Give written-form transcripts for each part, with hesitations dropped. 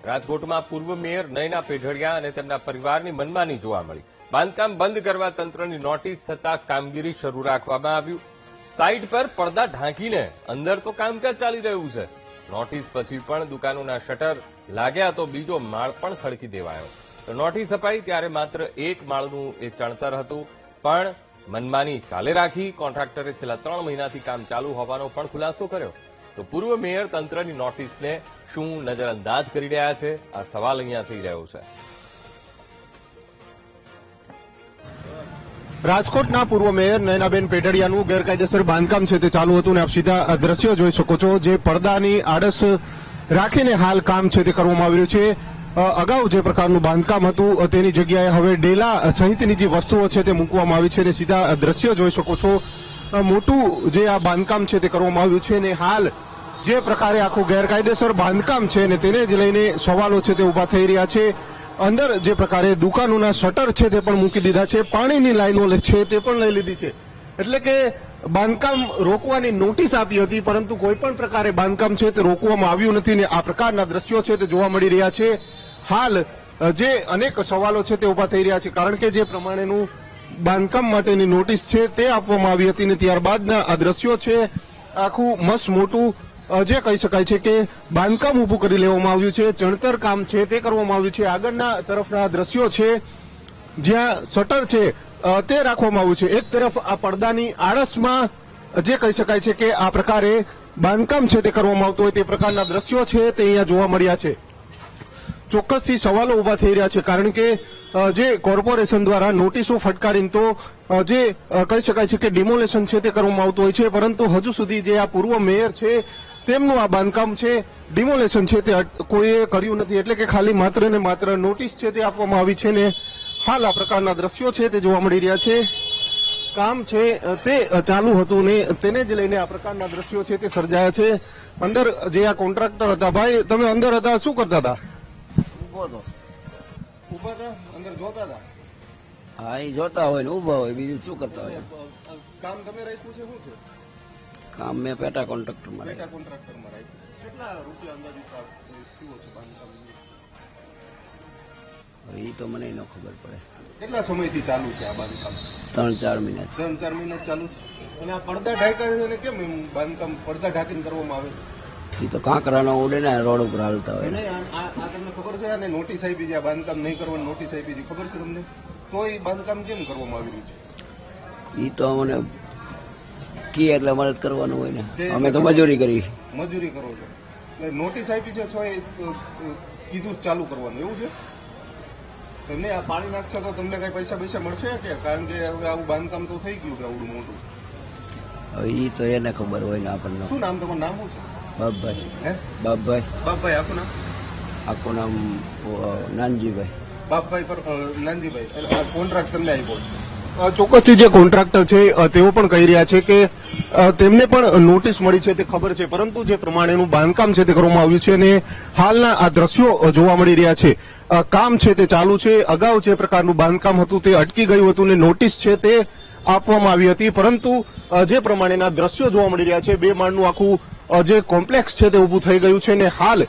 રાજકોટમાં પૂર્વ મેયર નયના પેઢડિયા અને તેમના પરિવારની મનમાની જોવા મળી. બાંધકામ બંધ કરવા તંત્રની નોટિસ છતાં કામગીરી શરૂ રાખવામાં આવ્યું. સાઇટ પર પડદા ઢાંકીને અંદર તો કામકાજ ચાલી રહ્યું છે. નોટિસ પછી પણ દુકાનોના શટર લાગ્યા તો બીજો માળ પણ ખડકી દેવાયો. તો નોટિસ અપાઈ ત્યારે માત્ર એક માળનું એ ચણતર હતું, પણ મનમાની ચાલે રાખી. કોન્ટ્રાક્ટરે છેલ્લા 3 મહિનાથી કામ ચાલુ હોવાનો પણ ખુલાસો કર્યો. તો પૂર્વ મેયર તંત્રની નોટિસને શું નજરઅંદાજ કરી રહ્યા છે, આ સવાલ અહીંયા થઈ રહ્યો છે. રાજકોટના પૂર્વ મેયર નયનાબેન પેઢડિયાનું ગેરકાયદેસર બાંધકામ છે તે ચાલુ હતું ને આપ સીધા દ્રશ્યો જોઈ શકો છો. જે પડદાની આડસ રાખીને હાલ કામ છે તે કરવામાં આવી રહ્યું છે. અગાઉ જે પ્રકારનું બાંધકામ હતું તેની જગ્યાએ હવે ડેલા સહિતની જે વસ્તુઓ છે તે મૂકવામાં આવી છે અને સીધા દ્રશ્યો જોઈ શકો છો. મોટું જે આ બાંધકામ છે તે કરવામાં આવ્યું છે અને હાલ જે પ્રકારે આખું ગેરકાયદેસર બાંધકામ છે ને તેને જ લઈને સવાલો છે તે ઉભા થઈ રહ્યા છે. અંદર જે પ્રકારે દુકાનોના શટર છે તે પણ મૂકી દીધા છે, પાણીની લાઈનો છે તે પણ લઈ લીધી છે. એટલે કે બાંધકામ રોકવાની નોટિસ આપી હતી, પરંતુ કોઈ પણ પ્રકારે બાંધકામ છે તે રોકવામાં આવ્યું નથી ને આ પ્રકારના દ્રશ્યો છે તે જોવા મળી રહ્યા છે. હાલ જે અનેક સવાલો છે તે ઉભા થઈ રહ્યા છે, કારણ કે જે પ્રમાણેનું બાંધકામ માટેની નોટિસ છે તે આપવામાં આવી હતી ને ત્યારબાદના આ દ્રશ્યો છે આખું મસ્ત મોટું જે કહી શકાય છે કે બાંધકામ ઉભું કરી લેવામાં આવ્યું છે. ચણતર કામ છે તે કરવામાં આવ્યું છે. આગળના તરફના દ્રશ્યો છે જ્યાં શટર છે તે રાખવામાં આવ્યું છે. એક તરફ આ પડદાની આળસમાં જે કહી શકાય છે કે આ પ્રકારે બાંધકામ છે તે કરવામાં આવતું હોય તે પ્રકારના દ્રશ્યો છે તે અહીંયા જોવા મળ્યા છે. ચોક્કસથી સવાલો ઉભા થઈ રહ્યા છે, કારણ કે જે કોર્પોરેશન દ્વારા નોટિસો ફટકારીને તો જે કહી શકાય છે કે ડિમોલેશન છે તે કરવામાં આવતું હોય છે, પરંતુ હજુ સુધી જે આ પૂર્વ મેયર છે તેમનું આ બાંધકામ છે ડિમોલેશન છે તે કોઈએ કર્યું નથી. એટલે કે ખાલી માત્ર ને માત્ર નોટિસ છે તે આપવામાં આવી છે ને હાલ આ પ્રકારના દ્રશ્યો છે તે જોવા મળી રહ્યા છે. કામ છે તે ચાલુ હતું ને તેને જ લઈને આ પ્રકારના દ્રશ્યો છે તે સર્જાયા છે. અંદર જે આ કોન્ટ્રાક્ટર હતા, ભાઈ તમે અંદર હતા, શું કરતા હતા? ઉભા હતા, અંદર જોતા હતા. હા, એ જોતા હોય ને ઉભા હોય, બીજું શું કરતા હોય. કામ તમે રાખ્યું છે, શું છે કામ મેં પેટા કોન્ટ્રાક્ટરમાં પેટા કોન્ટ્રાક્ટરમાં રાખ્યું? કેટલા રૂપિયા અંદાજિત થયું છે બાંધકામ? એ તો મને ન ખબર પડે. કેટલા સમયથી ચાલુ છે આ બાંધકામ? 3-4 મહિના 3-4 મહિના ચાલુ છે. અને આ પડદા ઢાંક્યા છે ને કેમ એમ બાંધકામ પડદા ઢાંકીને કરવામાં આવે? એ તો કાંકરાનો ઉડે ને રોડ ઉપર હાલતા હોય. નહીં, આ તમને ખબર છે? અને નોટિસ આપી છે, આ બાંધકામ નહીં કરવાની નોટિસ આપી છે, ખબર છે તમને? તો એ બાંધકામ કેમ કરવામાં આવી રહ્યું છે? એ તો મને કી એટલે મદદ કરવાનું હોય ને, અમે તો મજૂરી કરી. મજૂરી કરો છો એટલે નોટિસ આપી છે, છો એ કીધું ચાલુ કરવાનું એવું છે? તમને આ પાણી નાખશે તો તમને કઈ પૈસા મળશે કે? કારણ કે હવે આવું બાંધકામ તો થઈ ગયું કે આવડું મોટું. હવે એ તો એને ખબર હોય ને આપણને. શું નામ તમારું? નામ શું છે? બાપભાઈ. હે? બાપભાઈ. બાપભાઈ આખું નામ? આખું નામ નાનજીભાઈ. બાપભાઈ પર નાનજીભાઈ. એટલે આ કોન્ટ્રાક્ટ તમને આપ્યો છે? ચોક્કસથી જે કોન્ટ્રાક્ટર છે તેઓ પણ કહી રહ્યા છે કે તેમને પણ નોટિસ મળી છે તે ખબર છે, પરંતુ જે પ્રમાણેનું બાંધકામ છે તે કરવામાં આવ્યું છે અને હાલના આ દ્રશ્યો જોવા મળી રહ્યા છે. કામ છે તે ચાલુ છે. અગાઉ જે પ્રકારનું બાંધકામ હતું તે અટકી ગયું હતું ને નોટિસ છે તે આપવામાં આવી હતી, પરંતુ જે પ્રમાણેના દ્રશ્યો જોવા મળી રહ્યા છે 2 માળનું આખું જે કોમ્પ્લેક્સ છે તે ઉભું થઈ ગયું છે અને હાલ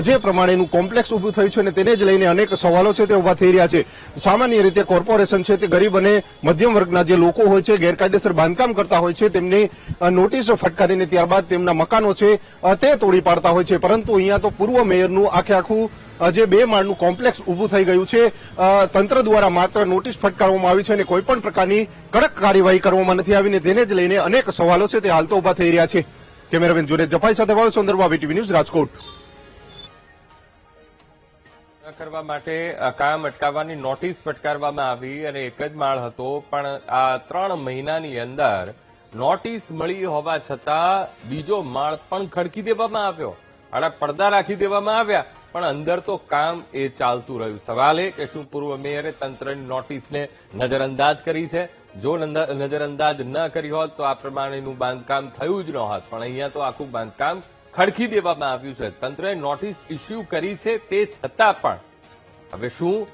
જે પ્રમાણેનું કોમ્પ્લેક્સ ઉભું થયું છે ને તેને જ લઈને અનેક સવાલો છે તે ઉભા થઈ રહ્યા છે. સામાન્ય રીતે કોર્પોરેશન છે તે ગરીબ અને મધ્યમ વર્ગના જે લોકો હોય છે, ગેરકાયદેસર બાંધકામ કરતા હોય છે, તેમને નોટિસો ફટકારીને ત્યારબાદ તેમના મકાનો છે તે તોડી પાડતા હોય છે, પરંતુ અહીંયા તો પૂર્વ મેયરનું આખું જે 2 માળનું કોમ્પ્લેક્સ ઉભું થઈ ગયું છે. તંત્ર દ્વારા માત્ર નોટિસ ફટકારવામાં આવી છે અને કોઈ પણ પ્રકારની કડક કાર્યવાહી કરવામાં નથી આવીને તેને જ લઈને અનેક સવાલો છે તે હાલ તો ઉભા થઈ રહ્યા છે. કેમેરામેન જુનેદ જફાઈ સાથે વાળો સુંદરવા, વીટીવી ન્યૂઝ, રાજકોટ. કરવા માટે કામ અટકાવવાની નોટિસ ફટકારવામાં આવી અને એક જ માળ હતો, પણ આ 3 મહિનાની અંદર નોટિસ મળી હોવા છતાં બીજો માળ પણ ખડકી દેવામાં આવ્યો. આડા પડદા રાખી દેવામાં આવ્યા, પણ અંદર તો કામ એ ચાલતું રહ્યું. સવાલ એ કે શું પૂર્વ મેયરે તંત્રની નોટિસને નજરઅંદાજ કરી છે? જો નજરઅંદાજ ન કરી હોત તો આ પ્રમાણેનું બાંધકામ થયું જ ન હોત, પણ અહીંયા તો આખું બાંધકામ ખડકી દેવામાં આવ્યું છે. તંત્રએ નોટિસ ઇસ્યુ કરી છે તે છતાં પણ હવે શું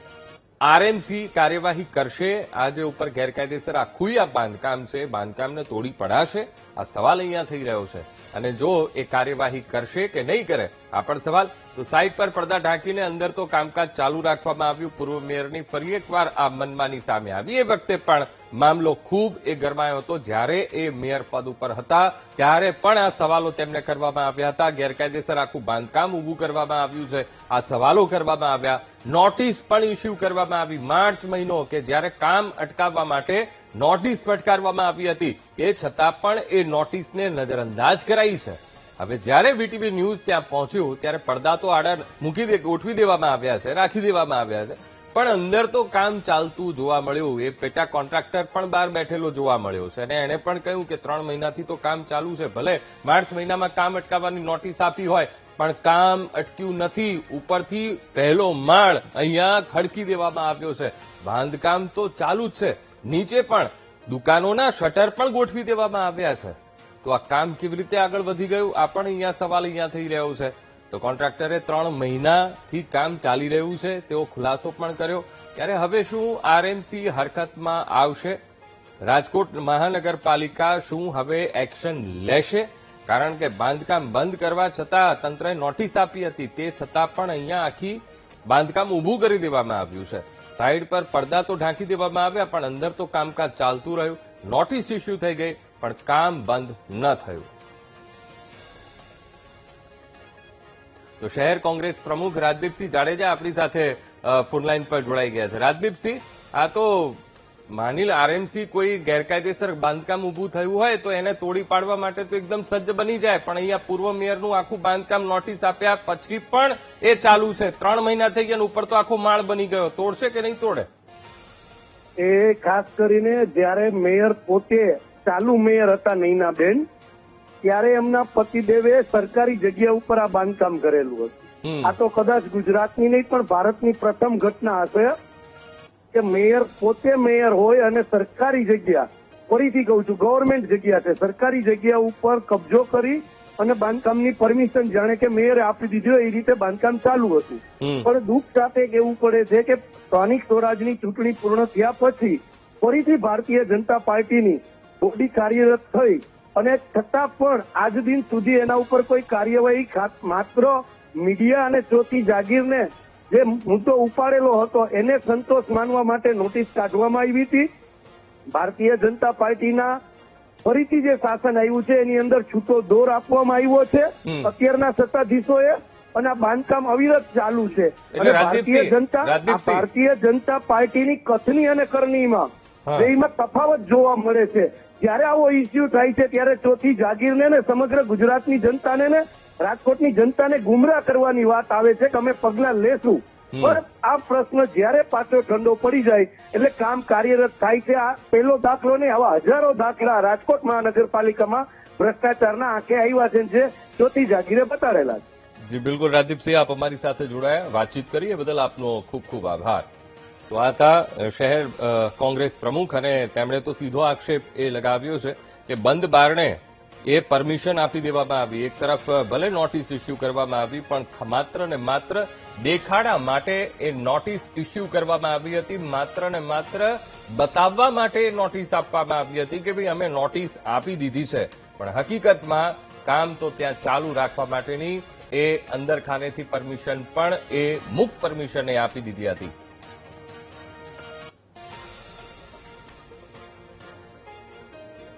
આરએમસી કાર્યવાહી કરશે? આજે ઉપર ગેરકાયદેસર આખું આ બાંધકામ છે, બાંધકામને તોડી પડાશે? આ સવાલ અહીંયા થઈ રહ્યો છે. અને જો એ કાર્યવાહી કરશે કે નહીં કરે, આ પણ સવાલ. તો સાઈડ પર પડદા ઢાંકીને અંદર તો કામકાજ ચાલુ રાખવામાં આવ્યું. પૂર્વ મેયરની ફરી એકવાર આ મનમાની સામે આવી. એ વખતે પણ મામલો ખૂબ ગરમાયો હતો. જ્યારે એ મેયર પદ ઉપર હતા ત્યારે પણ આ સવાલો તેમને કરવામાં આવ્યા હતા. ગેરકાયદેસર આખું બાંધકામ ઉભું કરવામાં આવ્યું છે, આ સવાલો કરવામાં આવ્યા. નોટિસ પણ ઇસ્યુ કરવામાં આવી. માર્ચ મહિનો કે જ્યારે કામ અટકાવવા માટે નોટિસ ફટકારવામાં આવી હતી, એ છતાં પણ એ નોટિસને નજરઅંદાજ કરાઈ છે. હવે જ્યારે વીટીવી ન્યૂઝ ત્યાં પહોંચ્યું ત્યારે પડદા તો આડા ગોઠવી દેવામાં આવ્યા છે, રાખી દેવામાં આવ્યા છે, પણ અંદર તો કામ ચાલતું જોવા મળ્યું. એ પેટા કોન્ટ્રાક્ટર પણ બહાર બેઠેલો જોવા મળ્યો છે અને એણે પણ કહ્યું કે 3 મહિનાથી તો કામ ચાલુ છે. ભલે માર્ચ મહિનામાં કામ અટકાવવાની નોટિસ આપી હોય, પણ કામ અટક્યું નથી. ઉપરથી પહેલો માળ અહીંયા ખડકી દેવામાં આવ્યો છે. બાંધકામ તો ચાલુ જ છે. નીચે પણ દુકાનોના શટર પણ ગોઠવી દેવામાં આવ્યા છે. તો આ કામ કેવી રીતે આગળ વધી ગયું, આ પણ અહીંયા સવાલ અહીંયા થઈ રહ્યો છે. તો કોન્ટ્રાક્ટરે 3 મહિનાથી કામ ચાલી રહ્યું છે તેવો ખુલાસો પણ કર્યો. ત્યારે હવે શું આરએમસી હરકતમાં આવશે? રાજકોટ મહાનગરપાલિકા શું હવે એક્શન લેશે? કારણ કે બાંધકામ બંધ કરવા છતાં તંત્રએ નોટિસ આપી હતી, તે છતાં પણ અહીંયા આખી બાંધકામ ઊભું કરી દેવામાં આવ્યું છે. સાઈડ પર પડદા તો ઢાંકી દેવામાં આવ્યા, પણ અંદર તો કામકાજ ચાલતું રહ્યું. નોટિસ ઇસ્યુ થઈ ગઈ, પણ કામ બંધ ન થયું. તો શહેર કોંગ્રેસ પ્રમુખ રાજદીપસિંહ જાડેજા આપણી સાથે ફોનલાઈન પર જોડાઈ ગયા છે. રાજદીપસિંહ, આ તો માની આરએમસી કોઈ ગેરકાયદેસર બાંધકામ ઉભું થયું હોય તો એને તોડી પાડવા માટે તો એકદમ સજ્જ બની જાય, પણ અહીંયા પૂર્વ મેયરનું આખું બાંધકામ નોટિસ આપ્યા પછી પણ એ ચાલુ છે. 3 મહિના થઈ ગયા, ઉપર તો આખો માળ બની ગયો. તોડશે કે નહીં તોડે? એ ખાસ કરીને જ્યારે મેયર પોતે ચાલુ મેયર હતા નૈનાબેન, ત્યારે એમના પતિદેવે સરકારી જગ્યા ઉપર આ બાંધકામ કરેલું હતું. આ તો કદાચ ગુજરાતની નહીં પણ ભારતની પ્રથમ ઘટના હશે કે મેયર પોતે મેયર હોય અને સરકારી જગ્યા, ફરીથી કહું છું ગવર્મેન્ટ જગ્યા છે, સરકારી જગ્યા ઉપર કબજો કરી અને બાંધકામની પરમિશન જાણે કે મેયરે આપી દીધી હોય એ રીતે બાંધકામ ચાલુ હતું. પણ દુઃખ સાથે કહેવું પડે છે કે સ્થાનિક સ્વરાજની ચૂંટણી પૂર્ણ થયા પછી ફરીથી ભારતીય જનતા પાર્ટીની બોડી કાર્યરત થઈ અને છતાં પણ આજ દિન સુધી એના ઉપર કોઈ કાર્યવાહી માત્ર મીડિયા અને ચોથી જાગીરને જે મુદ્દો ઉપાડેલો હતો એને સંતોષ માનવા માટે નોટિસ કાઢવામાં આવી હતી. ભારતીય જનતા પાર્ટીના ફરીથી જે શાસન આવ્યું છે એની અંદર છૂટો દોર આપવામાં આવ્યો છે અત્યારના સત્તાધીશોએ, અને આ બાંધકામ અવિરત ચાલુ છે. અને ભારતીય જનતા પાર્ટીની કથની અને કરણીમાં બેમાં તફાવત જોવા મળે છે. જયારે આવો ઇસ્યુ થાય છે ત્યારે ચોથી જાગીરને ને સમગ્ર ગુજરાતની જનતાને ને રાજકોટની જનતાને ગુમરાહ કરવાની વાત આવે છે કે અમે પગલાં લેશું, પણ આ પ્રશ્ન જયારે પાછો ઠંડો પડી જાય એટલે કામ કાર્યરત થાય છે. આ પહેલો દાખલો નહીં, આવા હજારો દાખલા રાજકોટ મહાનગરપાલિકામાં ભ્રષ્ટાચારના આંખે આવ્યા છે જે ચોથી જાગીરે બતાડેલા છે. જી બિલકુલ રાજદીપસિંહ, આપ અમારી સાથે જોડાયા, વાતચીત કરી એ બદલ આપનો ખૂબ ખૂબ આભાર. તો આ હતા શહેર કોંગ્રેસ પ્રમુખ અને તેમણે તો સીધો આક્ષેપ એ લગાવ્યો છે કે બંધ બારણે એ પરમિશન આપી દેવામાં આવી. એક તરફ ભલે નોટિસ ઇસ્યુ કરવામાં આવી, પણ માત્ર ને માત્ર દેખાડા માટે એ નોટિસ ઇસ્યુ કરવામાં આવી હતી. માત્ર ને માત્ર બતાવવા માટે નોટિસ આપવામાં આવી હતી કે ભાઈ અમે નોટિસ આપી દીધી છે, પણ હકીકતમાં કામ તો ત્યાં ચાલુ રાખવા માટેની એ અંદર ખાનેથી પરમિશન પણ એ મુક્ત પરમિશન એ આપી દીધી હતી.